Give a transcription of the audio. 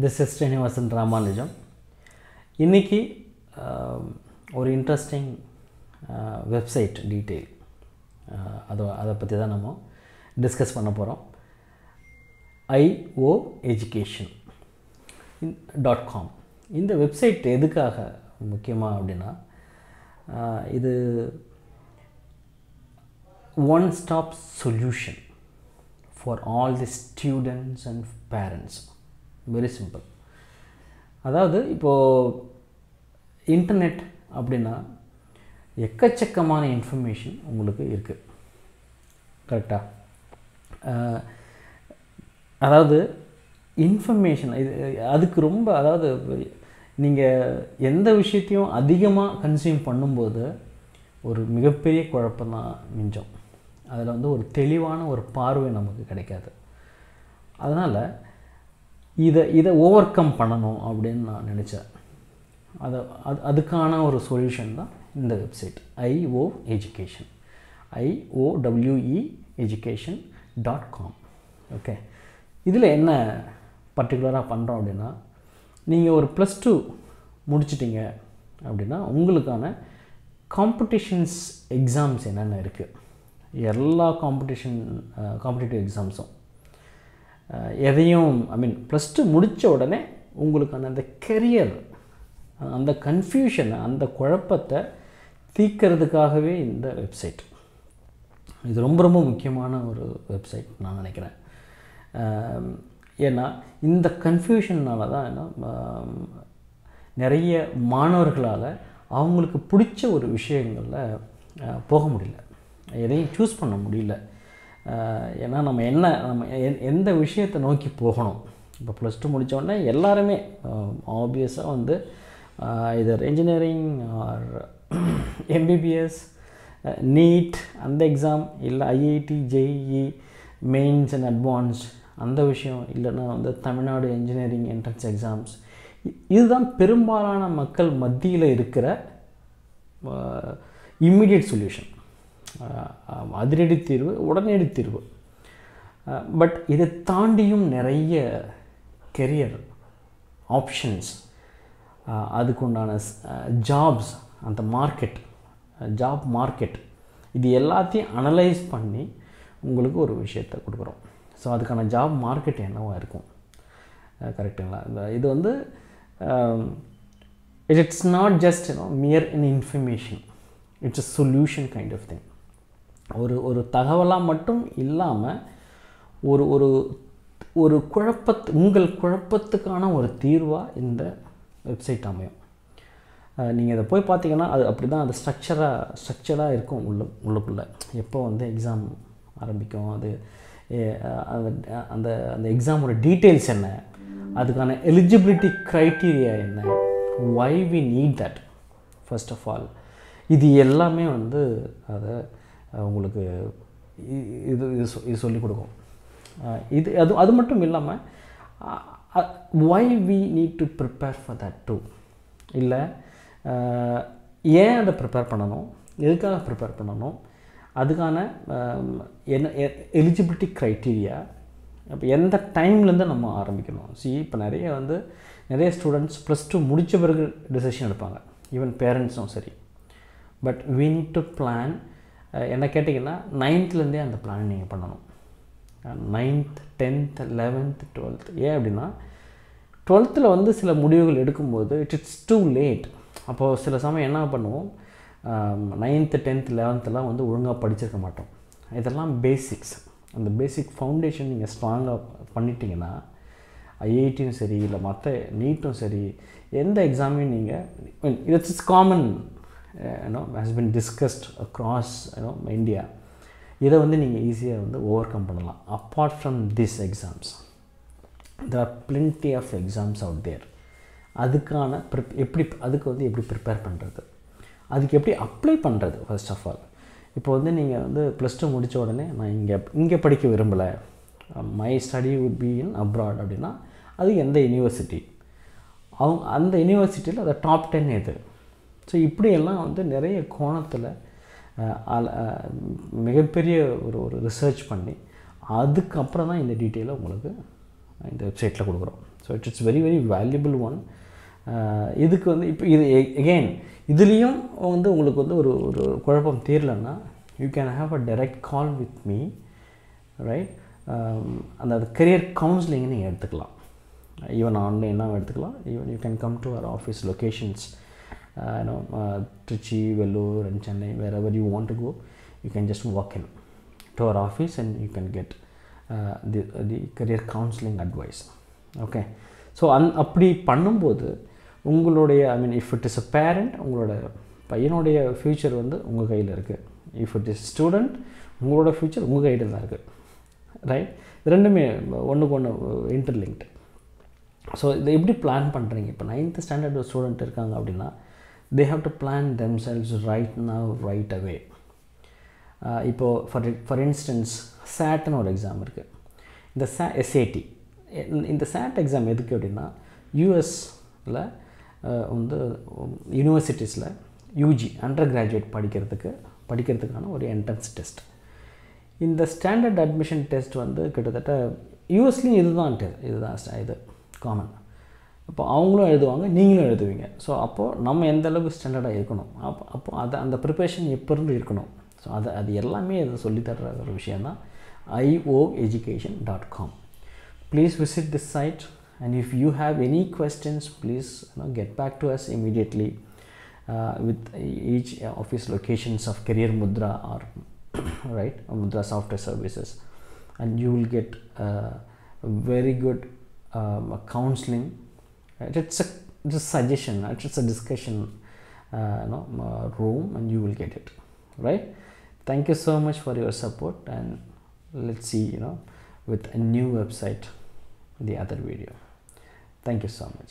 This is Srinivasan Ramanujam. இன்னைக்கு ஒரு interesting website detail அதை பற்றி தான் நம்ம டிஸ்கஸ் பண்ண போகிறோம். ioeducation.com இந்த வெப்சைட் எதுக்காக முக்கியமாக அப்படின்னா, இது one stop solution for all the students and parents. Very simple. அதாவது இப்போது இன்டர்நெட் அப்படின்னா எக்கச்சக்கமான இன்ஃபர்மேஷன் உங்களுக்கு இருக்குது, கரெக்டாக? அதாவது இன்ஃபர்மேஷன் அதுக்கு ரொம்ப, அதாவது நீங்கள் எந்த விஷயத்தையும் அதிகமாக கன்சியூம் பண்ணும்போது ஒரு மிகப்பெரிய குழப்பம்தான் மிஞ்சம். அதில் ஒரு தெளிவான ஒரு பார்வை நமக்கு கிடைக்காது. அதனால் இதை ஓவர் கம் பண்ணணும் அப்படின்னு நான் நினச்சேன். அதுக்கான ஒரு சொல்யூஷன் தான் இந்த வெப்சைட் ioeducation ioeducation.com. ஓகே, இதில் என்ன பர்டிகுலராக பண்ணுறோம் அப்படின்னா, நீங்கள் ஒரு +2 முடிச்சிட்டிங்க அப்படின்னா உங்களுக்கான காம்படிஷன்ஸ் எக்ஸாம்ஸ் என்னென்ன இருக்குது, எல்லா காம்படிட்டிவ் எக்ஸாம்ஸும் எதையும் +2 முடித்த உடனே உங்களுக்கான அந்த கெரியர், அந்த கன்ஃபியூஷனை, அந்த குழப்பத்தை தீர்க்கிறதுக்காகவே இந்த வெப்சைட். இது ரொம்ப ரொம்ப முக்கியமான ஒரு வெப்சைட் நான் நினைக்கிறேன். ஏன்னா இந்த கன்ஃபியூஷன்னால தான் நிறைய மாணவர்களால் அவங்களுக்கு பிடிச்ச ஒரு விஷயங்களில் போக முடியல, எதையும் சூஸ் பண்ண முடியல. ஏன்னா நம்ம எந்த விஷயத்தை நோக்கி போகணும். இப்போ +2 முடித்தோடனே எல்லாருமே ஆப்வியஸாக இதர் இன்ஜினியரிங் ஆர் MBBS, நீட் அந்த எக்ஸாம், இல்லை IIT, JEE mains and advanced அந்த விஷயம், இல்லைன்னா தமிழ்நாடு இன்ஜினியரிங் என்ட்ரன்ஸ் எக்ஸாம்ஸ். இதுதான் பெரும்பாலான மக்கள் மத்தியில் இருக்கிற இம்மிடியட் சொல்யூஷன், அதிரடி தீர்வு, உடனடி தீர்வு. பட் இதை தாண்டியும் நிறைய கெரியர் ஆப்ஷன்ஸ், அதுக்குண்டான ஜாப்ஸ், அந்த ஜாப் மார்க்கெட், இது எல்லாத்தையும் அனலைஸ் பண்ணி உங்களுக்கு ஒரு விஷயத்தை கொடுக்குறோம். ஸோ அதுக்கான ஜாப் மார்க்கெட் என்னவாக இருக்கும், கரெக்டுங்களா? இது it's not just mere in information, it's a solution kind of thing. ஒரு தகவலாக மட்டும் இல்லாமல் ஒரு ஒரு ஒரு உங்கள் குழப்பத்துக்கான ஒரு தீர்வாக இந்த வெப்சைட் அமையும். நீங்கள் இதை போய் பார்த்தீங்கன்னா அது அப்படி தான், அது ஸ்ட்ரக்சராக இருக்கும். உள்ளுக்குள்ளே எப்போ எக்ஸாம் ஆரம்பிக்கும், அது அந்த அந்த எக்ஸாமோட டீட்டெயில்ஸ் என்ன, அதுக்கான எலிஜிபிலிட்டி க்ரைட்டீரியா என்ன, why we need that, first of all, இது எல்லாமே அதை உங்களுக்கு இது சொல்லிக் கொடுக்கும். அது மட்டும் இல்லாமல் why we need to prepare for that too. இல்லை ஏன் அதை ப்ரிப்பேர் பண்ணணும், எதுக்காக ப்ரிப்பேர் பண்ணணும், அதுக்கான என்ன எலிஜிபிலிட்டி க்ரைட்டீரியா, இப்போ எந்த டைம்லேருந்து நம்ம ஆரம்பிக்கணும். இப்போ நிறைய ஸ்டூடெண்ட்ஸ் +2 முடித்த பிறகு டிசிஷன் எடுப்பாங்க, ஈவன் பேரண்ட்ஸும் சரி. But we need to plan. என்ன கேட்டிங்கன்னா 9th அந்த பிளான் நீங்கள் பண்ணணும். 9th, 10th, 11th, 12th. ஏன் அப்படின்னா 12th சில முடிவுகள் எடுக்கும்போது இட்ஸ் டூ லேட். அப்போது சில சமயம் என்ன பண்ணுவோம், 9th, 10th, 11th ஒழுங்காக படிச்சிருக்க மாட்டோம். இதெல்லாம் பேசிக்ஸ். அந்த பேசிக் ஃபவுண்டேஷன் நீங்கள் ஸ்ட்ராங்காக பண்ணிட்டீங்கன்னா IITயும் சரி, இல்லை மற்ற நீட்டும் சரி, எந்த எக்ஸாமையும் நீங்கள் it's common has been discussed across India. இதை நீங்கள் ஈஸியாக ஓவர் கம் பண்ணலாம். Apart from this exams there are plenty of exams out there. அதுக்கான அதுக்கு எப்படி ப்ரிப்பேர் பண்ணுறது, அதுக்கு எப்படி அப்ளை பண்ணுறது, ஃபர்ஸ்ட் ஆஃப் ஆல். இப்போ நீங்கள் +2 முடித்த உடனே நான் இங்கே படிக்க விரும்பலை, my study would be in abroad அப்படின்னா அது எந்த யூனிவர்சிட்டி, அந்த யூனிவர்சிட்டியில் அதை டாப் 10 எது. ஸோ இப்படியெல்லாம் நிறைய கோணத்தில் மிகப்பெரிய ஒரு ரிசர்ச் பண்ணி அதுக்கப்புறம் தான் இந்த டீட்டெயிலை உங்களுக்கு இந்த வெப்சைட்டில் கொடுக்குறோம். So it's very very valuable one. இதுக்கு வந்து இப்போ இது எகெயின் இதுலேயும் வந்து உங்களுக்கு வந்து ஒரு ஒரு குழப்பம் தீரலைன்னா you can have a direct call with me, right? அந்த கரியர் கவுன்சிலிங்னு நீங்கள் எடுத்துக்கலாம். ஈவன் ஆன்லைனாக எடுத்துக்கலாம். Even you can come to our office locations, Trichy, Vellore and Chennai, wherever you want to go, you can just walk in to our office and you can get the career counseling advice. Okay, so அப்படி பண்ணும்போது உங்களுடைய I mean if it is a parent, உங்களோட பையனுடைய future வந்து உங்கள் கையில் இருக்குது. If it is student, உங்களோட ஃப்யூச்சர் உங்கள் கையில் தான் இருக்குது, ரைட்? இது ரெண்டுமே ஒன்றுக்கு ஒன்று இன்டர்லிங்க்டு. ஸோ இதை எப்படி பிளான் பண்ணுறீங்க? இப்போ 9th ஸ்டாண்டர்ட் ஸ்டூடெண்ட் இருக்காங்க அப்படின்னா they have to plan themselves right now, right away. இப்போது for instance SATன்னு ஒரு எக்ஸாம் இருக்குது. இந்த SAT, இந்த SAT எக்ஸாம் எதுக்கு அப்படின்னா யூஎஸில் வந்து யூனிவர்சிட்டிஸில் யூஜி அண்டர் கிராஜுவேட் படிக்கிறதுக்கான ஒரு என்ட்ரன்ஸ் டெஸ்ட். இந்த ஸ்டாண்டர்ட் அட்மிஷன் டெஸ்ட் வந்து கிட்டத்தட்ட யூஎஸ்லேயும் இதுதான் இது காமன். அப்போ அவங்களும் எழுதுவாங்க, நீங்களும் எழுதுவீங்க. ஸோ அப்போது நம்ம எந்த அளவுக்கு ஸ்டாண்டர்டாக இருக்கணும், அப்போது அந்த ப்ரிப்பரேஷன் எப்போ இருந்து இருக்கணும், ஸோ அது எல்லாமே அதை சொல்லித்தர ஒரு விஷயந்தான் ioeducation.com. Please visit this site and if you have any questions, please get back to us immediately with each office locations of Career Mudra or right, Mudra Software Services, and you will get very good counseling. It's a suggestion, it's a discussion room, and you will get it, right? Thank you so much for your support, and let's see with a new website, the other video. Thank you so much.